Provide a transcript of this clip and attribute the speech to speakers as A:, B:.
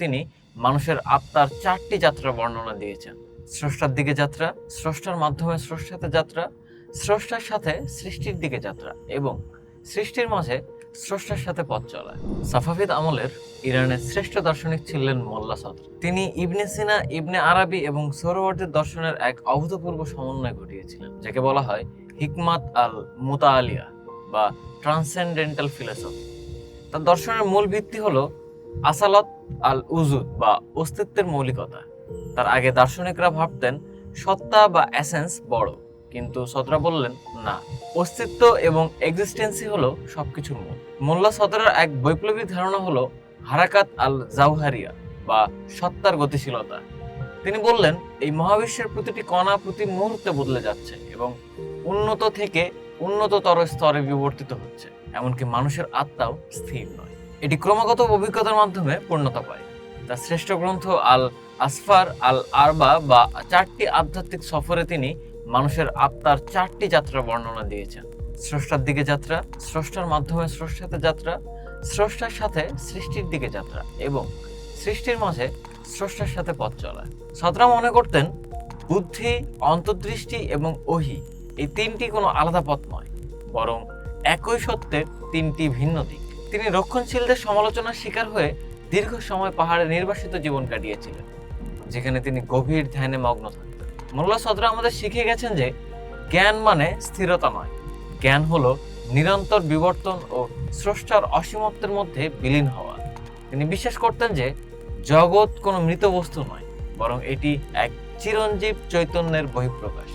A: তিনি মানুষের আত্মার 4টি যাত্রার বর্ণনা দিয়েছেন। স্রষ্টার দিকে যাত্রা, স্রষ্টার মাধ্যমে স্রষ্টাতে যাত্রা, স্রষ্টার সাথে সৃষ্টির দিকে যাত্রা এবং সৃষ্টির মাঝে স্রষ্টার সাথে পথ চলা। সাফাভিদ আমলের ইরানের শ্রেষ্ঠ দার্শনিক ছিলেন মোল্লা সদর। তিনি ইবনে সিনা, ইবনে আরাবি এবং সোহরাওয়ার্দির দর্শনের এক অভূতপূর্ব সমন্বয় ঘটিয়েছিলেন, যাকে বলা হয় হিকমাত আল মুতাআলিয়া বা ট্রান্সেন্ডেন্টাল ফিলসফি। তার দর্শনের মূল ভিত্তি হলো আসালত আল উজুদ বা অস্তিত্বের মৌলিকতা। তার আগে দার্শনিকরা ভাবতেন সত্তা বা এসেন্স বড়, কিন্তু সদরা বললেন না, অস্তিত্ব এবং এক্সিস্টেন্সই হলো সবকিছুর মূল। মোল্লা সদরের এক বৈপ্লবিক ধারণা হলো হারাকাত আল জাওহারিয়া বা সত্তার গতিশীলতা। তিনি বললেন এই মহাবিশ্বের প্রতিটি কণা প্রতি মুহূর্তে বদলে যাচ্ছে এবং উন্নত থেকে উন্নততর স্তরে বিবর্তিত হচ্ছে, এমনকি মানুষের আত্মাও স্থির নয়, এটি ক্রমাগত অভিজ্ঞতার মাধ্যমে পূর্ণতা পায়। তার শ্রেষ্ঠ গ্রন্থ আল আসফার আল আরবা বা 4টি আধ্যাত্মিক সফরে তিনি মানুষের আত্মার 4টি যাত্রার বর্ণনা দিয়েছেন। স্রষ্টার দিকে যাত্রা, স্রষ্টার মাধ্যমে স্রষ্টাতে যাত্রা, স্রষ্টার সাথে সৃষ্টির দিকে যাত্রা এবং সৃষ্টির মাঝে স্রষ্টার সাথে পথ চলা। সদরা মনে করতেন বুদ্ধি, অন্তর্দৃষ্টি এবং ওহী এই 3টি কোনো আলাদা পথ নয়, বরং একই সত্যের 3টি ভিন্ন দিক। তিনি রক্ষণশীলদের সমালোচনার শিকার হয়ে দীর্ঘ সময় পাহাড়ে নির্বাসিত জীবন কাটিয়েছিলেন, যেখানে তিনি গভীর ধ্যানে মগ্ন থাকতেন। মোল্লা সদরা আমাদের শিখে গেছেন যে জ্ঞান মানে স্থিরতা নয়, জ্ঞান হলো নিরন্তর বিবর্তন ও স্রষ্টার অসীমত্বের মধ্যে বিলীন হওয়া। তিনি বিশ্বাস করতেন যে জগৎ কোনো মৃত বস্তু নয়, বরং এটি এক চিরঞ্জীব চৈতন্যের বহিঃপ্রকাশ।